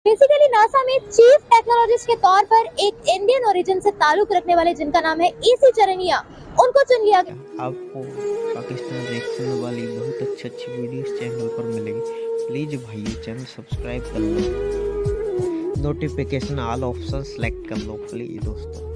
Basically NASA में chief technologist के तौर पर एक इंडियन ओरिजिन से ताल्लुक रखने वाले जिनका नाम है ईसी चरनिया, उनको चुन लिया गया। आपको पाकिस्तान रिएक्शन वाली बहुत अच्छी वीडियोस चैनल पर मिलेगी। प्लीज भाई चैनल सब्सक्राइब कर लो, नोटिफिकेशन ऑल ऑप्शन सेलेक्ट कर लो प्लीज दोस्तों।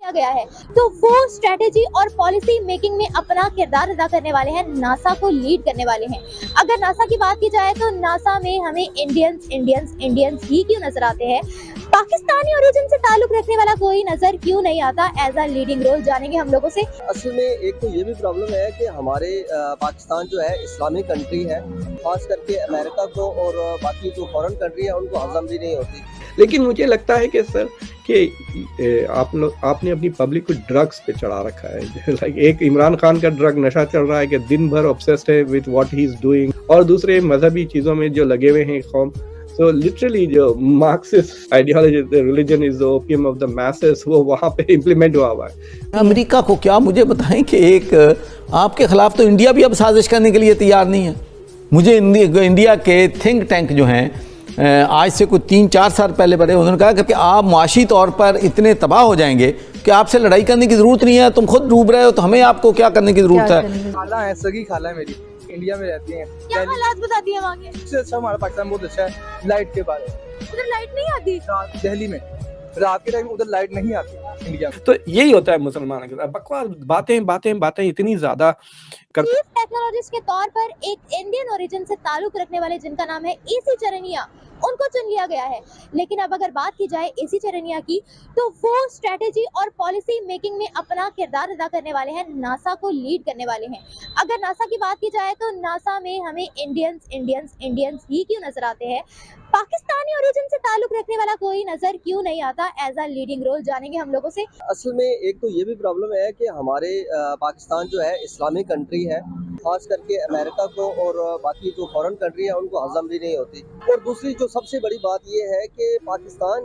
गया है तो वो स्ट्रेटेजी और पॉलिसी मेकिंग में अपना किरदार अदा करने वाले हैं, नासा को लीड करने वाले हैं। अगर नासा की बात की जाए तो नासा में हमें इंडियंस ही क्यों नजर आते हैं, पाकिस्तानी ओरिजिन से ताल्लुक रखने वाला कोई नजर क्यों नहीं आता एज अ लीडिंग रोल, जानेंगे हम लोगों से। असल में एक तो ये भी प्रॉब्लम है कि हमारे पाकिस्तान जो है इस्लामिक कंट्री है, खास करके अमेरिका को और बाकी जो फॉरेन कंट्री है उनको हजम भी नहीं होती। लेकिन मुझे लगता है कि सर कि आपने अपनी पब्लिक को ड्रग्स पे चढ़ा रखा है। लाइक एक इमरान खान का ड्रग नशा चल रहा है कि दिन भर ऑब्सेस्ड है with what he is doing, और दूसरे मजहबी चीजों में जो लगे हुए हैं कौम। So literally जो Marxist ideology, religion is the opium of the messes, वो वहाँ पे इम्प्लीमेंट हुआ है। अमेरिका को क्या मुझे बताएं कि एक आपके खिलाफ तो इंडिया भी अब साजिश करने के लिए तैयार नहीं है। मुझे इंडिया के थिंक टैंक जो हैं आज से कुछ 3-4 साल पहले बड़े, उन्होंने कहा कि आप मुआशी तौर पर इतने तबाह हो जाएंगे कि आपसे लड़ाई करने की ज़रूरत नहीं है, तुम खुद डूब रहे हो तो हमें आपको क्या करने की ज़रूरत है। खाला है, सगी खाला है मेरी, इंडिया में रहती हैं। क्या हालात बताती है वहाँ के? सबसे अच्छा हमारा पाकिस्तान बहुत अच्छा है लाइट के बारे में। उधर लाइट नहीं आती? दिल्ली में रात के टाइम उधर लाइट नहीं आती इंडिया में। तो यही होता है मुसलमानों के साथ, बकवास बातें इतनी ज्यादा चीफ टेक्नोलॉजिस्ट के तौर पर एक इंडियन ओरिजिन से ताल्लुक रखने वाले जिनका नाम है ईसी चरनिया, उनको चुन लिया गया है। लेकिन अब अगर बात की जाए ईसी चरनिया की तो वो स्ट्रेटेजी और पॉलिसी मेकिंग में अपना किरदार अदा करने वाले हैं, नासा को लीड करने वाले हैं। अगर नासा की बात की जाए तो नासा में हमें इंडियंस ही क्यों नजर आते हैं, पाकिस्तानी ओरिजिन से ताल्लुक रखने वाला कोई नजर क्यों नहीं आता एज अ लीडिंग रोल, जानेंगे हम लोगों से। असल में एक तो ये भी प्रॉब्लम है कि हमारे पाकिस्तान जो है इस्लामिक कंट्री है, खास करके अमेरिका को और बाकी जो फॉरेन कंट्री है उनको हजम भी नहीं होती। और दूसरी जो सबसे बड़ी बात ये है कि पाकिस्तान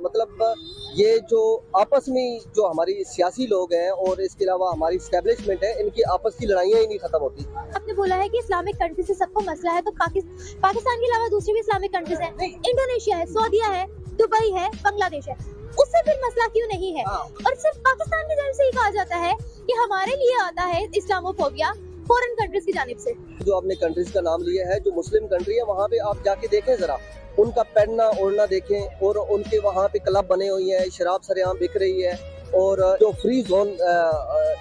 मतलब ये जो आपस में जो हमारी सियासी लोग हैं और इसके अलावा हमारी इस्टेब्लिशमेंट है, इनकी आपस की लड़ाइयाँ ही नहीं खत्म होती। आपने बोला है कि इस्लामिक कंट्री से सबको मसला है, तो पाकिस्तान के अलावा दूसरी भी इस्लामिक कंट्रीज हैं, इंडोनेशिया है, सऊदीया है, दुबई है, बांग्लादेश है, उससे फिर मसला क्यों नहीं है? और सिर्फ पाकिस्तान की तरफ से ही कहा जाता है कि हमारे लिए आता है इस्लामोफोबिया फॉरेन कंट्रीज की जानिब से। जो आपने कंट्रीज का नाम लिया है, जो मुस्लिम कंट्री है, वहाँ पे आप जाके देखें जरा, उनका पहनना ओढ़ना देखें, और उनके वहाँ पे क्लब बने हुए हैं, शराब सरेआम बिक रही है, और जो फ्री जोन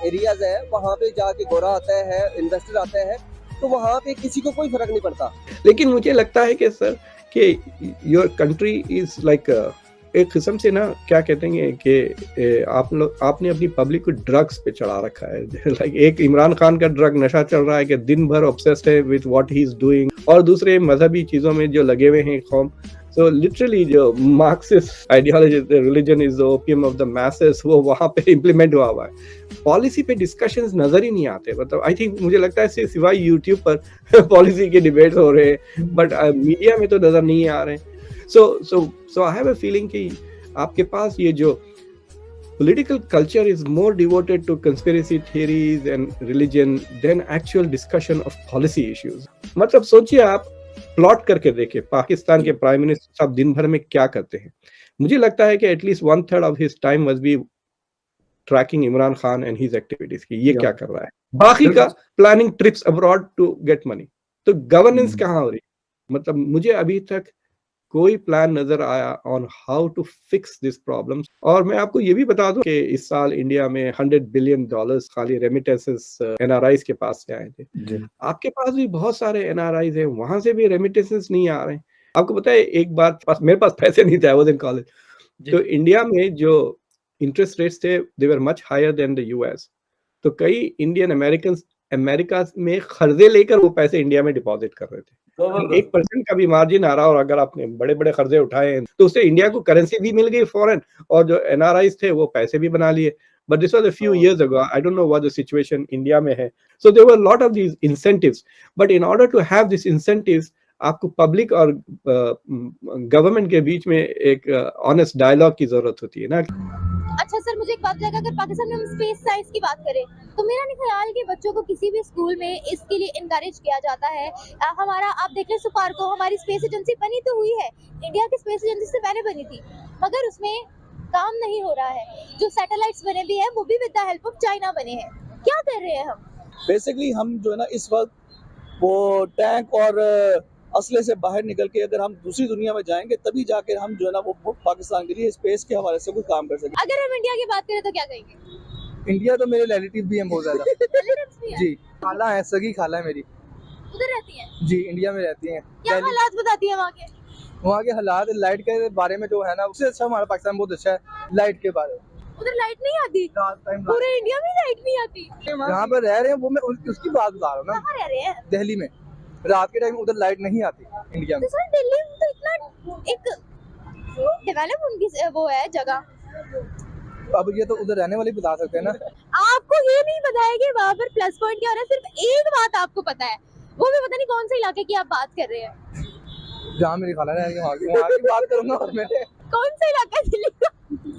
एरियाज है वहाँ पे जाके गोरा आता है, इन्वेस्टर आता है, तो वहाँ पे किसी को कोई फर्क नहीं पड़ता। लेकिन मुझे लगता है कि सर कि योर कंट्री इज लाइक एक किस्म से ना, क्या कहते हैं कि आपने अपनी पब्लिक को ड्रग्स पे चढ़ा रखा है। लाइक एक इमरान खान का ड्रग नशा चल रहा है कि दिन भर ऑब्सेस्ड है with what he is doing, और दूसरे मजहबी चीजों में जो लगे हुए हैं कौम। सो लिटरली जो Marxist ideology, religion is the opium of the messes, वो वहाँ पे इम्प्लीमेंट हुआ है। पॉलिसी पे डिस्कशंस नजर ही नहीं आते। मतलब आई थिंक मुझे लगता है सिवाय यूट्यूब पर पॉलिसी के डिबेट्स हो रहे हैं, बट मीडिया में तो नजर नहीं आ रहे हैं। So I have a feeling कि आपके पास ये जो political culture is more devoted to conspiracy theories and religion than actual discussion of policy issues. मतलब सोचिए, आप प्लॉट करके देखिए पाकिस्तान के प्राइम मिनिस्टर साहब दिन भर में क्या करते हैं। मुझे लगता है कि at least 1/3 of his time must be tracking Imran Khan and his activities की ये क्या कर रहा है, बाकी का planning trips abroad to get money. तो गवर्नेंस कहाँ हो रही? मतलब मुझे अभी तक कोई प्लान नजर आया on how to fix this problem. और मैं आपको ये भी बता दूं कि इस साल इंडिया में $100 बिलियन खाली रेमिटेंसेस एनआरआईज के पास से आए थे। आपके पास भी बहुत सारे एनआरआईज हैं, वहां से भी रेमिटेंसेस नहीं आ रहे हैं। आपको पता है एक बात, मेरे पास पैसे नहीं थे, आई वाज इन कॉलेज, तो इंडिया में जो इंटरेस्ट रेट्स थे they were much higher than the US. तो कई इंडियन अमेरिकन अमेरिका में कर्जे लेकर वो पैसे इंडिया में डिपॉजिट कर रहे थे। 1% का भी मार्जिन आ रहा, और अगर आपने बड़े बड़े कर्जे उठाए हैं तो उससे इंडिया को करेंसी भी मिल गई फॉरेन, और जो एनआरआईज थे वो पैसे भी बना लिए। But this was a few years ago, I don't know what the situation India में है। So there were lot of these incentives, but in order to have this incentives आपको पब्लिक और गवर्नमेंट के बीच में एक ऑनेस्ट डायलॉग की जरूरत होती है ना। अच्छा सर, मुझे एक बात बताइए, अगर पाकिस्तान में हम स्पेस साइंस की बात करें तो मेरा नहीं ख्याल कि बच्चों को किसी भी स्कूल में इसके लिए इनकरेज किया जाता है। हमारा आप देख लें सुपार्को, हमारी स्पेस एजेंसी बनी तो हुई है, इंडिया की स्पेस एजेंसी से पहले बनी थी, मगर उसमें काम नहीं हो रहा है। जो सैटेलाइट्स बने भी हैं वो भी with the help of China बने हैं। क्या कर रहे हैं हम? बेसिकली हम जो है ना इस वक्त वो टैंक और असले से बाहर निकल के अगर हम दूसरी दुनिया में जाएंगे तभी जाकर हम जो है ना वो पाकिस्तान के लिए स्पेस के हवाले से कोई काम कर सकें। अगर हम इंडिया की बात करें तो क्या कहेंगे? इंडिया तो मेरे रिलेटिव भी हैं बहुत ज्यादा। Relatives भी हैं? जी, खाला है, सगी खाला है मेरी। उधर रहती हैं? जी, इंडिया में रहती हैं। क्या हालात बताती है वहाँ के? वहाँ के हालात लाइट के बारे में जो है ना उससे अच्छा हमारा पाकिस्तान बहुत अच्छा है लाइट के बारे में। उधर लाइट नहीं आती? रात टाइम पूरे इंडिया में लाइट नहीं आती? जहाँ पर रह रहे हैं वो मैं उसकी बात बता रहा हूँ ना, कहाँ रह रहे हैं? दिल्ली में रात के टाइम उधर लाइट नहीं आती इंडिया में। तो सर दिल्ली में तो इतना एक डेवलप उनकी वो है जगह। अब ये तो उधर रहने वाले बता सकते हैं ना। आपको ये नहीं पता है कि वहाँ पर प्लस पॉइंट क्या हो रहा है? सिर्फ एक बात आपको पता है, वो भी पता नहीं कौन से इलाके की आप बात कर रहे हैं। जहाँ मेरी खाला रह रही है वहाँ की बात करूँगा। और मैंने कौन सा इलाका है दिल्ली का?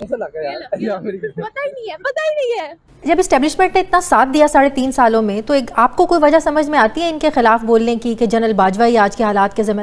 ऐसा लगा यार जहाँ मेरी पता ही नहीं है, पता ही नहीं है। जब इस्टेब्लिशमेंट ने इतना साथ दिया 3.5 सालों में, तो एक आपको कोई वजह समझ में आती है इनके खिलाफ बोलने की कि जनरल बाजवा ही आज के हालात के